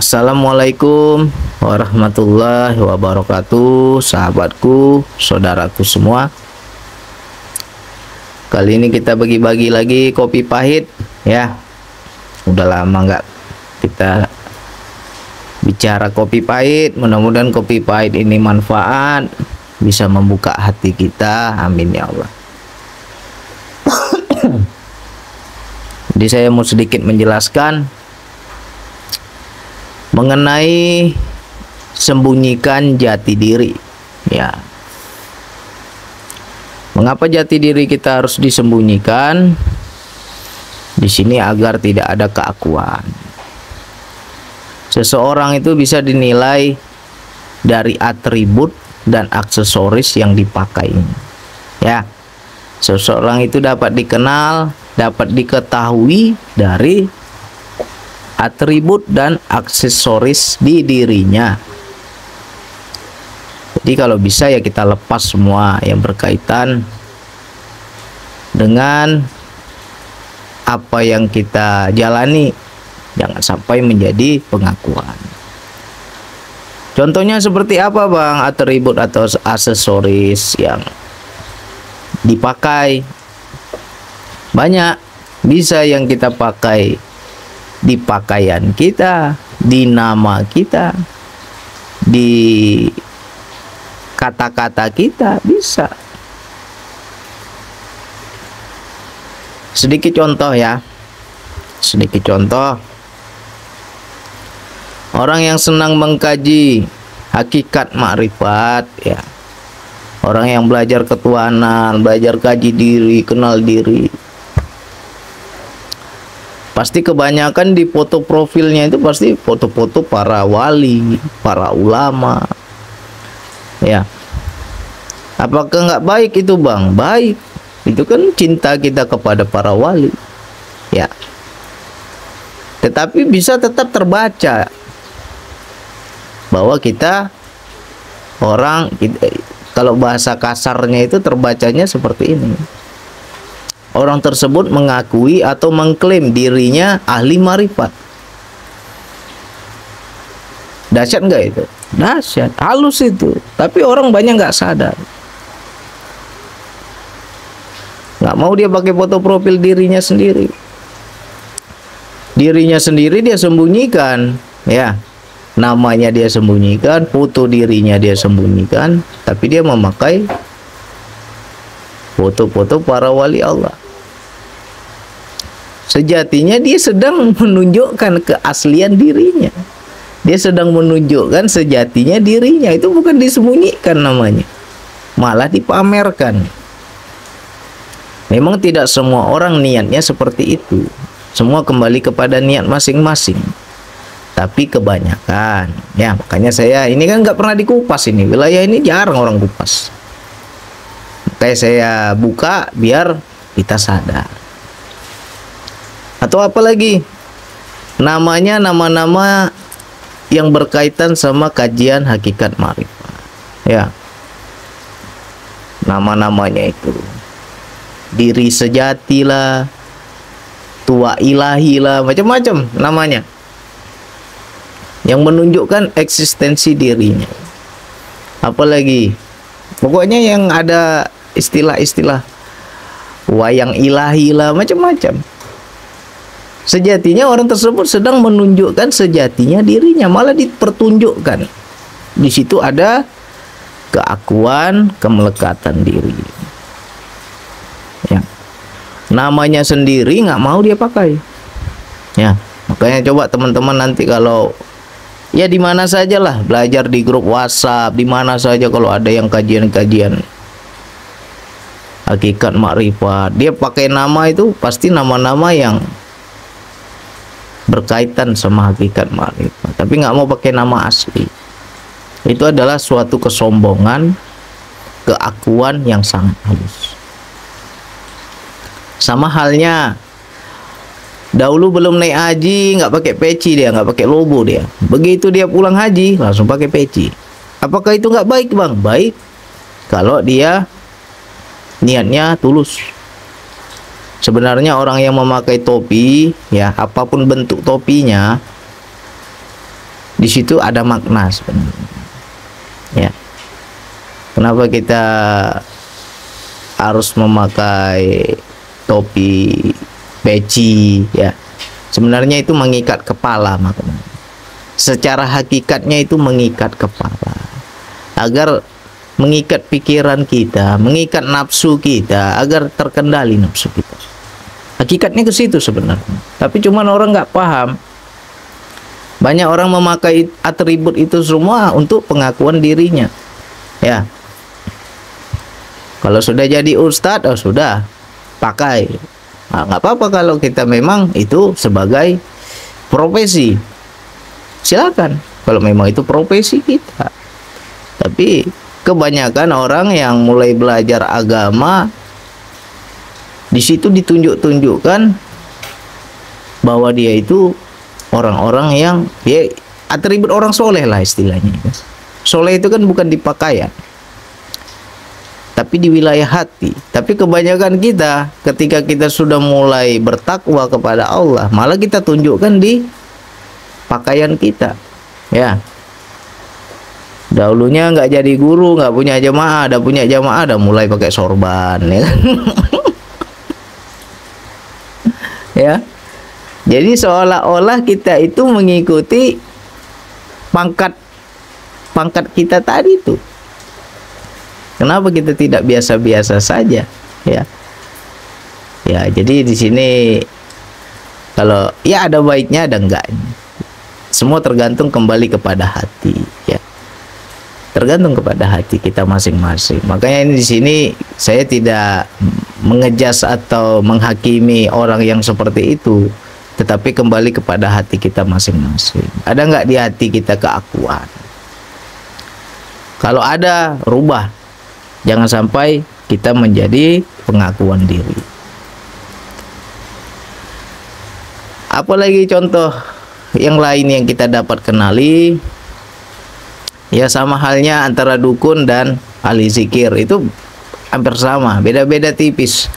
Assalamualaikum warahmatullahi wabarakatuh, sahabatku, saudaraku semua. Kali ini kita bagi-bagi lagi kopi pahit ya. Udah lama nggak kita bicara kopi pahit. Mudah-mudahan kopi pahit ini manfaat, bisa membuka hati kita. Amin ya Allah. Jadi saya mau sedikit menjelaskan mengenai sembunyikan jati diri ya. Mengapa jati diri kita harus disembunyikan di sini? Agar tidak ada keakuan. Seseorang itu bisa dinilai dari atribut dan aksesoris yang dipakai ya. Seseorang itu dapat dikenal, dapat diketahui dari atribut dan aksesoris di dirinya. Jadi kalau bisa ya kita lepas semua yang berkaitan dengan apa yang kita jalani, jangan sampai menjadi pengakuan. Contohnya seperti apa bang atribut atau aksesoris yang dipakai? Banyak, bisa yang kita pakai di pakaian kita, di nama kita, di kata-kata kita, bisa. Sedikit contoh ya, sedikit contoh. Orang yang senang mengkaji hakikat makrifat ya, orang yang belajar ketuhanan, belajar kaji diri, kenal diri, pasti kebanyakan di foto profilnya itu pasti foto-foto para wali, para ulama ya. Apakah nggak baik itu bang? Baik, itu kan cinta kita kepada para wali ya. Tetapi bisa tetap terbaca bahwa kita orang, kalau bahasa kasarnya itu terbacanya seperti ini. Orang tersebut mengakui atau mengklaim dirinya ahli marifat. Dahsyat nggak itu? Dahsyat, halus itu. Tapi orang banyak nggak sadar. Nggak mau dia pakai foto profil dirinya sendiri. Dirinya sendiri dia sembunyikan, ya. Namanya dia sembunyikan, foto dirinya dia sembunyikan, tapi dia memakai foto-foto para wali Allah. Sejatinya dia sedang menunjukkan keaslian dirinya. Dia sedang menunjukkan sejatinya dirinya. Itu bukan disembunyikan namanya, malah dipamerkan. Memang tidak semua orang niatnya seperti itu. Semua kembali kepada niat masing-masing. Tapi kebanyakan ya, makanya saya ini kan nggak pernah dikupas ini. Wilayah ini jarang orang kupas. Kayak saya buka biar kita sadar. Atau apalagi namanya nama-nama yang berkaitan sama kajian hakikat makrifat ya. Nama-namanya itu diri sejati lah, tua ilahi lah, macam-macam namanya yang menunjukkan eksistensi dirinya. Apalagi pokoknya yang ada istilah-istilah wayang ilahi lah, macam-macam. Sejatinya orang tersebut sedang menunjukkan sejatinya dirinya, malah dipertunjukkan. Di situ ada keakuan, kemelekatan diri ya. Namanya sendiri nggak mau dia pakai ya. Makanya coba teman-teman nanti kalau ya di mana sajalah belajar, di grup WhatsApp, di mana saja kalau ada yang kajian-kajian hakikat makrifat, dia pakai nama itu pasti nama-nama yang berkaitan sama hakikat makrifat, tapi nggak mau pakai nama asli. Itu adalah suatu kesombongan, keakuan yang sangat halus. Sama halnya dahulu belum naik haji nggak pakai peci, dia nggak pakai logo dia. Begitu dia pulang haji langsung pakai peci. Apakah itu nggak baik bang? Baik kalau dia niatnya tulus. Sebenarnya orang yang memakai topi ya, apapun bentuk topinya, Di situ ada makna sebenarnya. Ya. Kenapa kita harus memakai topi, peci, ya? Sebenarnya itu mengikat kepala maknanya. Secara hakikatnya itu mengikat kepala, agar mengikat pikiran kita, mengikat nafsu kita, agar terkendali nafsu kita. Hakikatnya ke situ sebenarnya. Tapi cuman orang nggak paham. Banyak orang memakai atribut itu semua untuk pengakuan dirinya. Ya. Kalau sudah jadi ustadz, oh sudah, pakai. Nah, nggak apa-apa kalau kita memang itu sebagai profesi. Silakan kalau memang itu profesi kita. Tapi kebanyakan orang yang mulai belajar agama, di situ ditunjuk-tunjukkan bahwa dia itu orang-orang yang ya atribut orang soleh lah istilahnya. Soleh itu kan bukan di pakaian, tapi di wilayah hati. Tapi kebanyakan kita ketika kita sudah mulai bertakwa kepada Allah, malah kita tunjukkan di pakaian kita. Ya, dahulunya nggak jadi guru, nggak punya jamaah, ada punya jamaah, ada mulai pakai sorban, ya kan? Ya, jadi seolah-olah kita itu mengikuti pangkat kita tadi tuh. Kenapa kita tidak biasa-biasa saja, ya? Ya, jadi di sini kalau ya ada baiknya ada enggaknya. Semua tergantung kembali kepada hati, ya. Tergantung kepada hati kita masing-masing. Makanya ini di sini saya tidak mengejas atau menghakimi orang yang seperti itu, tetapi kembali kepada hati kita masing-masing. Ada nggak di hati kita keakuan? Kalau ada, rubah. Jangan sampai kita menjadi pengakuan diri. Apalagi contoh yang lain yang kita dapat kenali, ya sama halnya antara dukun dan ahli zikir, itu hampir sama, beda-beda tipis.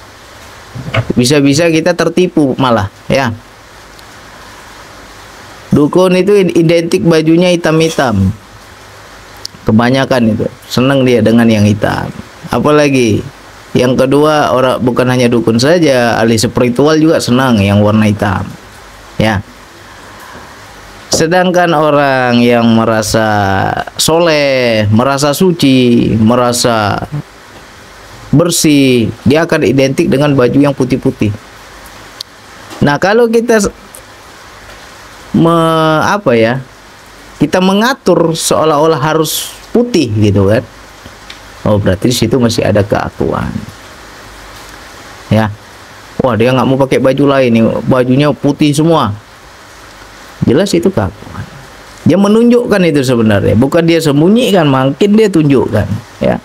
Bisa-bisa kita tertipu malah, ya. Dukun itu identik bajunya hitam-hitam, kebanyakan itu senang dia dengan yang hitam. Apalagi yang kedua, orang bukan hanya dukun saja, ahli spiritual juga senang yang warna hitam, ya. Sedangkan orang yang merasa soleh, merasa suci, merasa bersih, dia akan identik dengan baju yang putih-putih. Nah, kalau kita kita mengatur seolah-olah harus putih gitu kan, oh berarti di situ masih ada keakuan, ya. Wah, dia nggak mau pakai baju lain, bajunya putih semua. Jelas itu keakuan. Dia menunjukkan itu sebenarnya, bukan dia sembunyikan, makin dia tunjukkan, ya.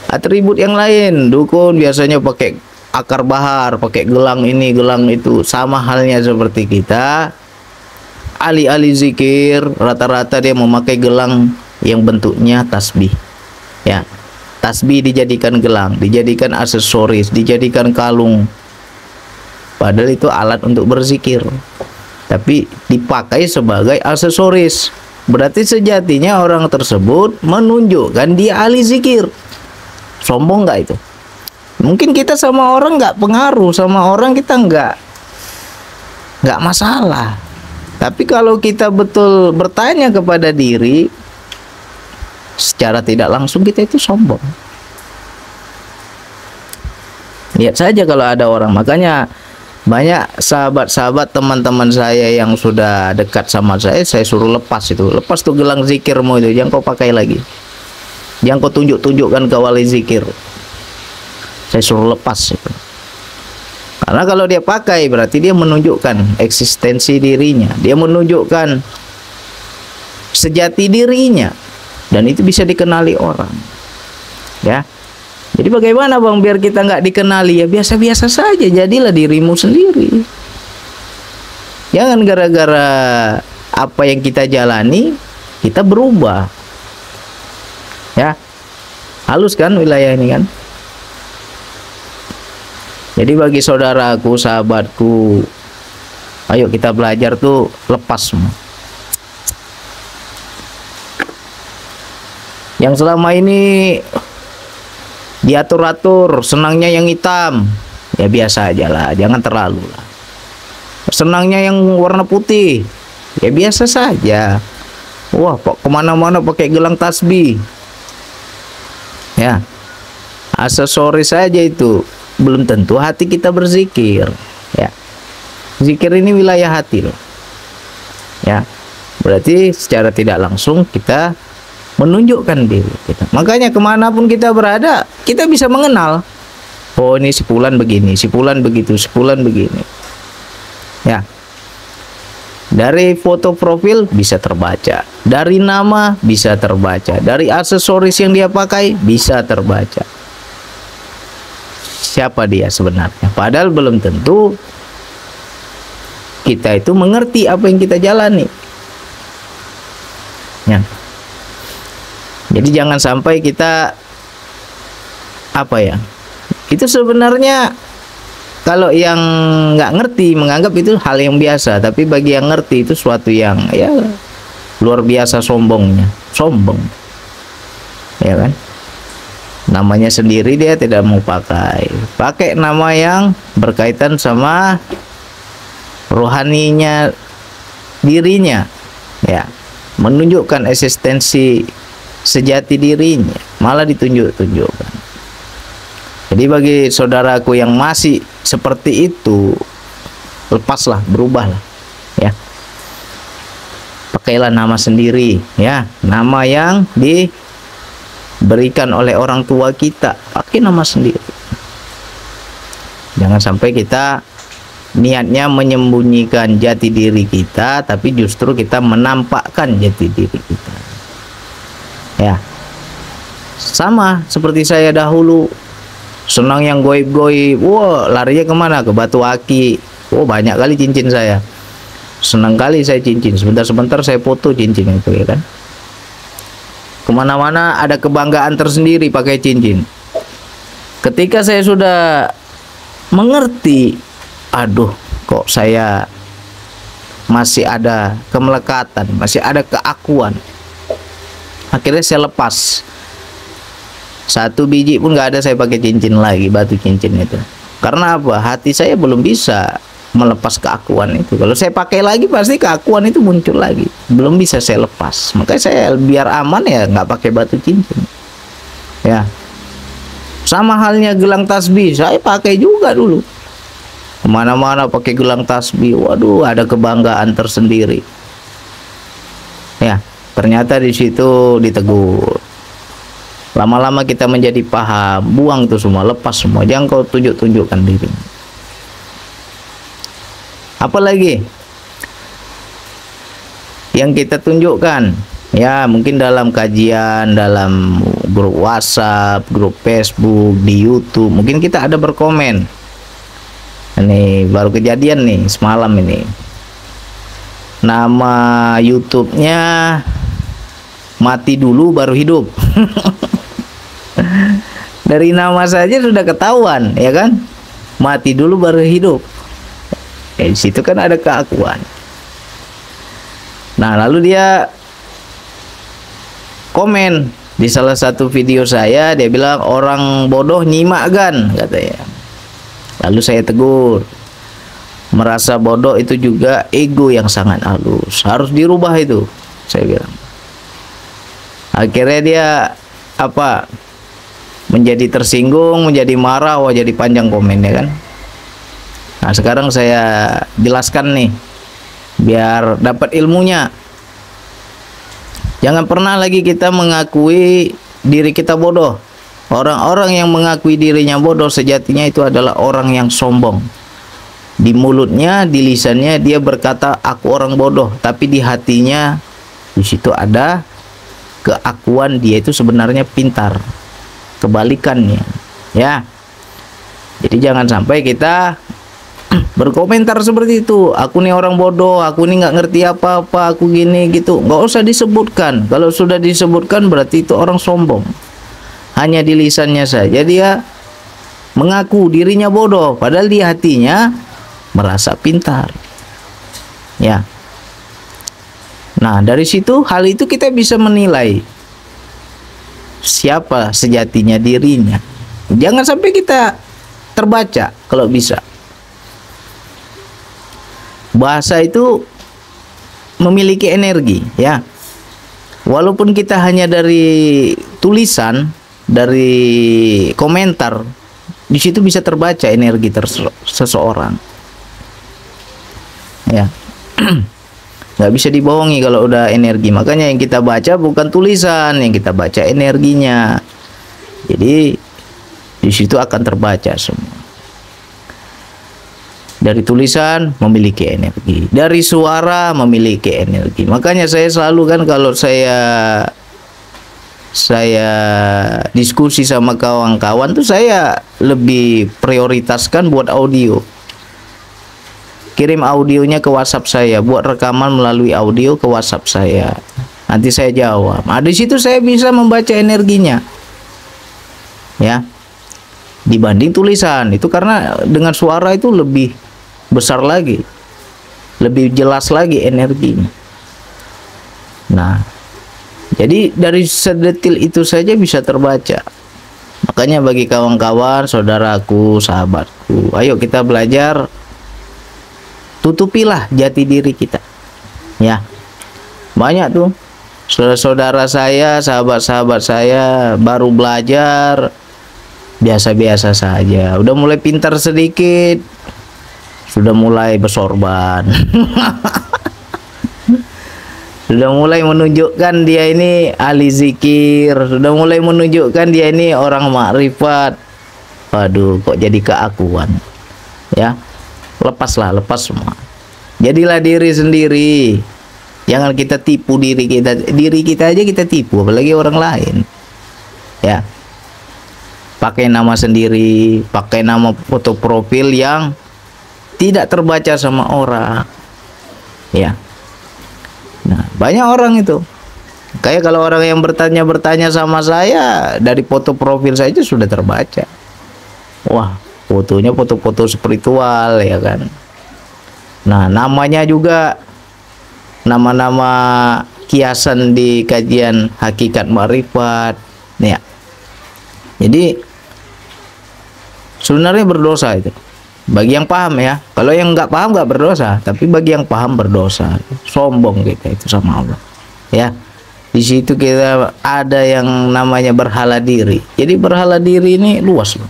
Atribut yang lain, dukun biasanya pakai akar bahar, pakai gelang ini, gelang itu, sama halnya seperti kita. Ahli-ahli zikir rata-rata dia memakai gelang yang bentuknya tasbih, ya. Tasbih dijadikan gelang, dijadikan aksesoris, dijadikan kalung. Padahal itu alat untuk berzikir, tapi dipakai sebagai aksesoris. Berarti sejatinya orang tersebut menunjukkan dia ahli zikir. Sombong nggak itu? Mungkin kita sama orang nggak pengaruh, sama orang kita nggak masalah. Tapi kalau kita betul bertanya kepada diri, secara tidak langsung kita itu sombong. Lihat saja kalau ada orang, makanya banyak sahabat-sahabat teman-teman saya yang sudah dekat sama saya suruh lepas tuh gelang zikirmu itu, jangan kau pakai lagi, jangan kau tunjukkan ke wali zikir. Saya suruh lepas itu, karena kalau dia pakai berarti dia menunjukkan eksistensi dirinya, dia menunjukkan sejati dirinya, dan itu bisa dikenali orang, ya. Jadi bagaimana bang biar kita nggak dikenali? Ya biasa-biasa saja, jadilah dirimu sendiri. Jangan gara-gara apa yang kita jalani kita berubah, ya. Halus kan wilayah ini kan. Jadi bagi saudaraku, sahabatku Ayo kita belajar tuh lepas semua. Yang selama ini diatur-atur, senangnya yang hitam, ya biasa aja lah, jangan terlalu lah. Senangnya yang warna putih, ya biasa saja. Wah, kok kemana-mana pakai gelang tasbih, ya aksesoris saja itu, belum tentu hati kita berzikir. Ya, zikir ini wilayah hati loh. Ya, berarti secara tidak langsung kita menunjukkan diri kita. Makanya kemanapun kita berada, kita bisa mengenal. Oh, ini si fulan begini, si fulan begitu, si fulan begini. Ya, dari foto profil bisa terbaca, dari nama bisa terbaca, dari aksesoris yang dia pakai bisa terbaca siapa dia sebenarnya. Padahal belum tentu kita itu mengerti apa yang kita jalani. Ya. Jadi jangan sampai kita apa ya? Itu sebenarnya kalau yang nggak ngerti menganggap itu hal yang biasa, tapi bagi yang ngerti itu suatu yang ya luar biasa sombongnya, sombong, ya kan? Namanya sendiri dia tidak mau pakai nama yang berkaitan sama rohaninya dirinya, ya, menunjukkan eksistensi sejati dirinya, malah ditunjuk-tunjukkan. Jadi bagi saudaraku yang masih seperti itu, lepaslah, berubahlah, ya. Pakailah nama sendiri, ya, nama yang diberikan oleh orang tua kita, pakai nama sendiri. Jangan sampai kita niatnya menyembunyikan jati diri kita, tapi justru kita menampakkan jati diri kita. Ya, sama seperti saya dahulu, senang yang goib-goib. Wah, larinya kemana? Ke batu aki. Oh, banyak kali cincin saya. Senang kali saya cincin. Sebentar-sebentar saya foto cincin itu, ya kan. Kemana-mana ada kebanggaan tersendiri pakai cincin. Ketika saya sudah mengerti, aduh, kok saya masih ada kemelekatan, masih ada keakuan. Akhirnya saya lepas. Satu biji pun nggak ada saya pakai cincin lagi, batu cincin itu. Karena apa? Hati saya belum bisa melepas keakuan itu. Kalau saya pakai lagi pasti keakuan itu muncul lagi. Belum bisa saya lepas. Makanya saya biar aman ya nggak pakai batu cincin. Ya. Sama halnya gelang tasbih, saya pakai juga dulu. Kemana-mana pakai gelang tasbih. Waduh, ada kebanggaan tersendiri. Ya, ternyata di situ ditegur. Lama-lama kita menjadi paham, buang itu semua, lepas semua, jangan kau tunjuk-tunjukkan diri. Apalagi yang kita tunjukkan, ya mungkin dalam kajian, dalam grup WhatsApp, grup Facebook, di YouTube, mungkin kita ada berkomen. Ini baru kejadian nih semalam ini. Nama YouTube-nya Mati Dulu Baru Hidup. Dari nama saja sudah ketahuan, ya kan? Mati dulu baru hidup. Di situ kan ada keakuan. Nah, lalu dia komen di salah satu video saya, dia bilang orang bodoh nyimak kan, katanya. Lalu saya tegur, merasa bodoh itu juga ego yang sangat halus, harus dirubah itu, saya bilang. Akhirnya dia apa? Menjadi tersinggung, menjadi marah, wah jadi panjang komennya kan. Nah, sekarang saya jelaskan nih, biar dapat ilmunya. Jangan pernah lagi kita mengakui diri kita bodoh. Orang-orang yang mengakui dirinya bodoh sejatinya itu adalah orang yang sombong. Di mulutnya, di lisannya dia berkata aku orang bodoh, tapi di hatinya di situ ada keakuan dia itu sebenarnya pintar. Kebalikannya, ya. Jadi jangan sampai kita berkomentar seperti itu. Aku nih orang bodoh, aku nih nggak ngerti apa-apa, aku gini gitu. Nggak usah disebutkan. Kalau sudah disebutkan berarti itu orang sombong. Hanya di lisannya saja dia mengaku dirinya bodoh, padahal di hatinya merasa pintar. Ya. Nah, dari situ hal itu kita bisa menilai siapa sejatinya dirinya. Jangan sampai kita terbaca kalau bisa. Bahasa itu memiliki energi, ya. Walaupun kita hanya dari tulisan, dari komentar, di situ bisa terbaca energi seseorang. Ya. Nggak bisa dibohongi kalau udah energi. Makanya yang kita baca bukan tulisan, yang kita baca energinya. Jadi di situ akan terbaca semua. Dari tulisan memiliki energi, dari suara memiliki energi. Makanya saya selalu kan kalau saya diskusi sama kawan-kawan tuh saya lebih prioritaskan buat audio. Kirim audionya ke WhatsApp saya, buat rekaman melalui audio ke WhatsApp saya. Nanti saya jawab. Nah, di situ saya bisa membaca energinya. Ya. Dibanding tulisan. Itu karena dengan suara itu lebih besar lagi. Lebih jelas lagi energinya. Nah, jadi dari sedetil itu saja bisa terbaca. Makanya bagi kawan-kawan, saudaraku, sahabatku, ayo kita belajar. Tutupilah jati diri kita, ya. Banyak tuh saudara-saudara saya, sahabat-sahabat saya baru belajar biasa-biasa saja, udah mulai pintar sedikit, sudah mulai bersorban. Sudah mulai menunjukkan dia ini ahli zikir, sudah mulai menunjukkan dia ini orang makrifat. Waduh, kok jadi keakuan, ya. Lepaslah, lepas semua. Jadilah diri sendiri. Jangan kita tipu diri kita. Diri kita aja kita tipu, apalagi orang lain. Ya. Pakai nama sendiri, pakai nama foto profil yang tidak terbaca sama orang. Ya. Nah, banyak orang itu. Kayak kalau orang yang bertanya sama saya, dari foto profil saja sudah terbaca. Wah, fotonya foto-foto spiritual, ya kan. Nah, namanya juga nama-nama kiasan di kajian hakikat ma'rifat, ya. Jadi sebenarnya berdosa itu bagi yang paham, ya. Kalau yang nggak paham nggak berdosa, tapi bagi yang paham berdosa. Sombong kita itu sama Allah, ya. Di situ kita ada yang namanya berhala diri. Jadi berhala diri ini luas loh.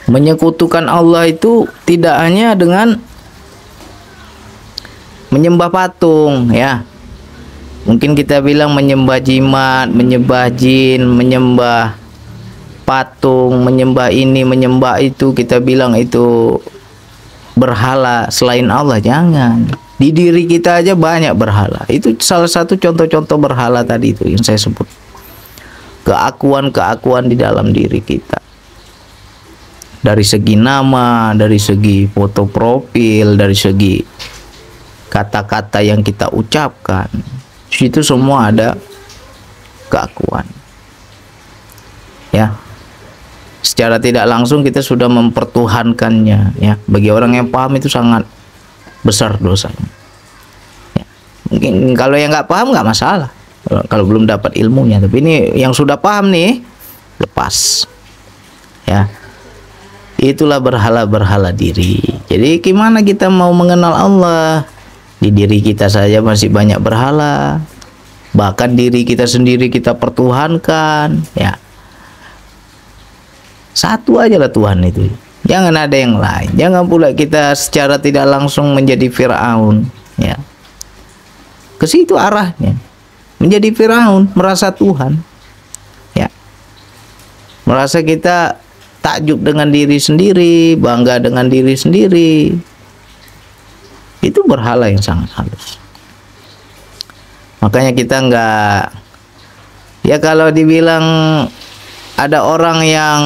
Menyekutukan Allah itu tidak hanya dengan menyembah patung, ya. Mungkin kita bilang menyembah jimat, menyembah jin, menyembah patung, menyembah ini, menyembah itu, kita bilang itu berhala selain Allah. Jangan. Di diri kita aja banyak berhala. Itu salah satu contoh-contoh berhala tadi itu yang saya sebut. Keakuan-keakuan di dalam diri kita. Dari segi nama, dari segi foto profil, dari segi kata-kata yang kita ucapkan, situ semua ada keakuan, ya. Secara tidak langsung kita sudah mempertuhankannya, ya. Bagi orang yang paham itu sangat besar dosanya, ya. Mungkin kalau yang nggak paham nggak masalah, kalau belum dapat ilmunya. Tapi ini yang sudah paham nih, lepas, ya. Itulah berhala-berhala diri. Jadi gimana kita mau mengenal Allah? Di diri kita saja masih banyak berhala. Bahkan diri kita sendiri kita pertuhankan, ya. Satu aja lah Tuhan itu. Jangan ada yang lain. Jangan pula kita secara tidak langsung menjadi Firaun, ya. Ke situ arahnya. Menjadi Firaun, merasa Tuhan, ya. Merasa kita takjub dengan diri sendiri, bangga dengan diri sendiri. Itu berhala yang sangat halus. Makanya kita nggak, ya kalau dibilang ada orang yang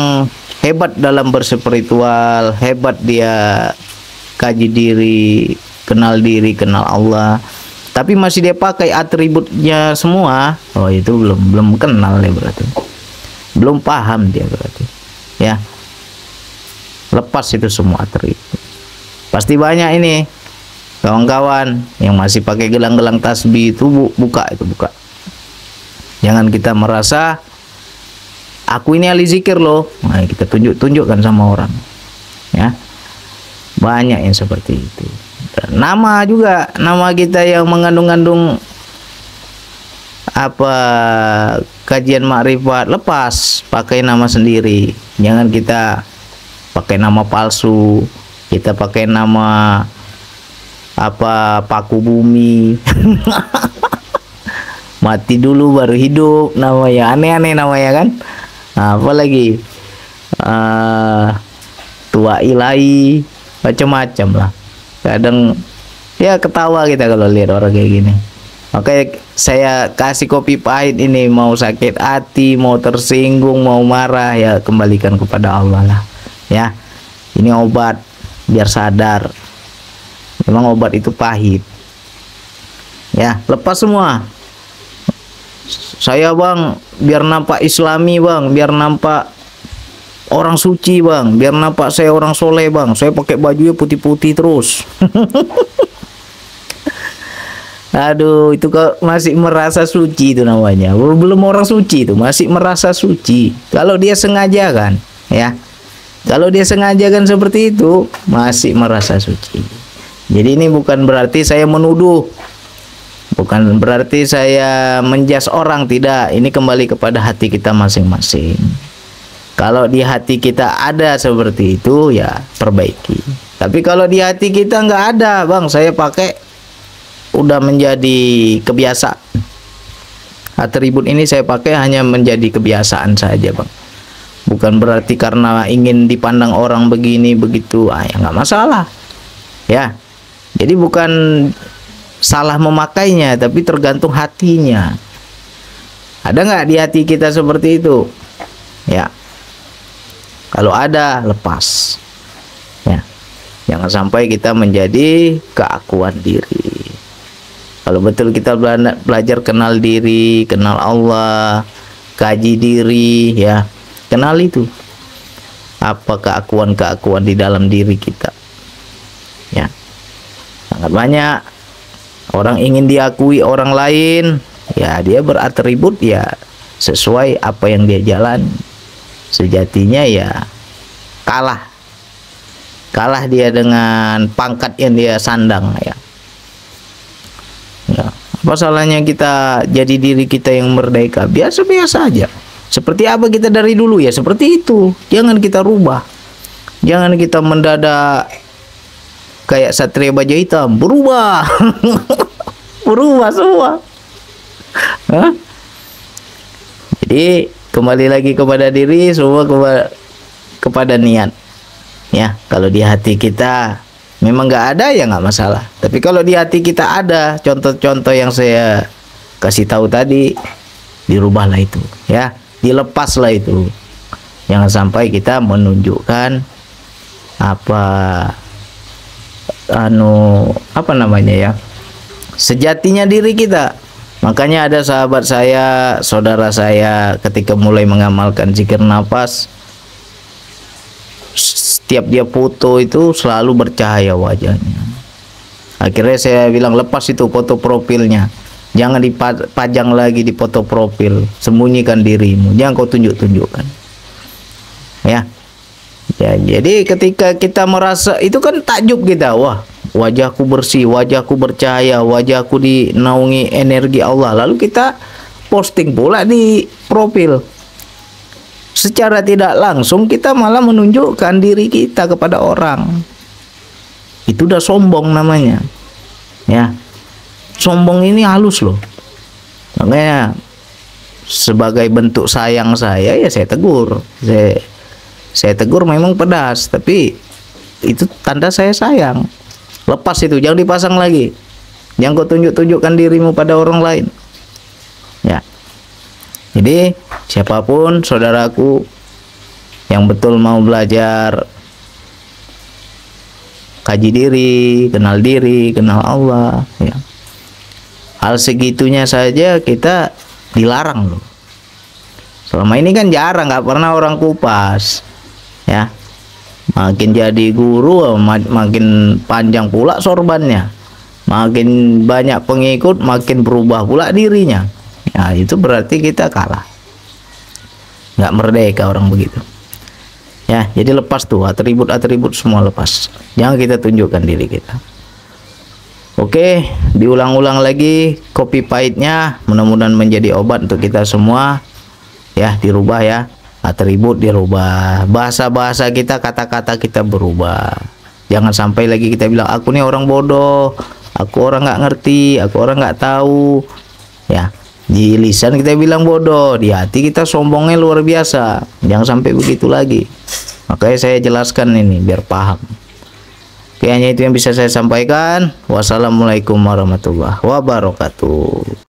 hebat dalam berspiritual, hebat dia kaji diri, kenal Allah, tapi masih dia pakai atributnya semua, oh itu belum kenal ya, berarti belum paham dia, berarti, ya. Lepas itu semua atribut. Pasti banyak ini kawan-kawan yang masih pakai gelang-gelang tasbih itu buka itu, buka. Jangan kita merasa aku ini ahli zikir loh. Nah, kita tunjukkan sama orang. Ya. Banyak yang seperti itu. Dan nama juga, nama kita yang mengandung-andung apa kajian makrifat, lepas, pakai nama sendiri. Jangan kita pakai nama palsu. Kita pakai nama apa paku bumi. Mati dulu baru hidup, namanya aneh-aneh namanya kan. Nah, apalagi tua ilahi, macam-macam lah. Kadang ya ketawa kita kalau lihat orang kayak gini. Makanya saya kasih kopi pahit ini, mau sakit hati, mau tersinggung, mau marah, ya kembalikan kepada Allah lah. Ya, ini obat biar sadar. Memang obat itu pahit. Ya, lepas semua. Saya bang, biar nampak islami bang, biar nampak orang suci bang, biar nampak saya orang soleh bang, saya pakai bajunya putih-putih terus. Aduh, itu kok masih merasa suci itu namanya. Belum orang suci itu, masih merasa suci. Kalau dia sengaja kan, ya. Kalau dia sengaja kan seperti itu, masih merasa suci. Jadi ini bukan berarti saya menuduh. Bukan berarti saya menjas orang, tidak. Ini kembali kepada hati kita masing-masing. Kalau di hati kita ada seperti itu, ya perbaiki. Tapi kalau di hati kita nggak ada, bang, saya pakai udah menjadi kebiasaan. Atribut ini saya pakai hanya menjadi kebiasaan saja, bang. Bukan berarti karena ingin dipandang orang begini begitu, ya nggak masalah. Ya, jadi bukan salah memakainya, tapi tergantung hatinya. Ada nggak di hati kita seperti itu? Ya, kalau ada, lepas. Ya, jangan sampai kita menjadi keakuan diri. Kalau betul kita belajar kenal diri, kenal Allah, kaji diri, ya, kenal itu. Apa keakuan-keakuan di dalam diri kita? Ya, sangat banyak. Orang ingin diakui orang lain, ya dia beratribut ya sesuai apa yang dia jalan. Sejatinya ya kalah dia dengan pangkat yang dia sandang, ya. Ya, apa salahnya kita jadi diri kita yang merdeka, biasa-biasa aja. Seperti apa kita dari dulu, ya seperti itu. Jangan kita rubah. Jangan kita mendadak kayak Satria Baja Hitam, berubah. Berubah semua. Hah? Jadi kembali lagi kepada diri, semua kepada niat. Ya, kalau di hati kita memang nggak ada, ya nggak masalah. Tapi kalau di hati kita ada, contoh-contoh yang saya kasih tahu tadi, dirubahlah itu, ya, dilepaslah itu. Jangan sampai kita menunjukkan apa namanya ya, sejatinya diri kita. Makanya ada sahabat saya, saudara saya, ketika mulai mengamalkan zikir nafas, setiap dia foto itu selalu bercahaya wajahnya. Akhirnya saya bilang, lepas itu foto profilnya, jangan dipajang lagi di foto profil, sembunyikan dirimu, jangan kau tunjukkan. Ya. Ya, jadi ketika kita merasa itu kan takjub kita, wah, wajahku bersih, wajahku bercahaya, wajahku dinaungi energi Allah. Lalu kita posting pula di profil. Secara tidak langsung kita malah menunjukkan diri kita kepada orang. Itu udah sombong namanya. Ya. Sombong ini halus loh. Makanya sebagai bentuk sayang saya, ya saya tegur. Saya tegur memang pedas, tapi itu tanda saya sayang. Lepas itu, jangan dipasang lagi. Jangan kau tunjukkan dirimu pada orang lain. Ya. Jadi siapapun saudaraku yang betul mau belajar kaji diri, kenal Allah, ya. Hal segitunya saja kita dilarang loh. Selama ini kan jarang, nggak pernah orang kupas. Ya, makin jadi guru makin panjang pula sorbannya. Makin banyak pengikut, makin berubah pula dirinya. Nah, itu berarti kita kalah. Nggak merdeka orang begitu. Ya, jadi lepas tuh atribut-atribut semua lepas. Jangan kita tunjukkan diri kita. Oke, diulang-ulang lagi copy pahitnya, mudah-mudahan menjadi obat untuk kita semua. Ya, dirubah ya. Atribut dirubah, bahasa-bahasa kita, kata-kata kita berubah. Jangan sampai lagi kita bilang aku nih orang bodoh, aku orang nggak ngerti, aku orang nggak tahu. Ya, di lisan kita bilang bodoh, di hati kita sombongnya luar biasa. Jangan sampai begitu lagi. Makanya saya jelaskan ini biar paham. Oke, hanya itu yang bisa saya sampaikan. Wassalamualaikum warahmatullahi wabarakatuh.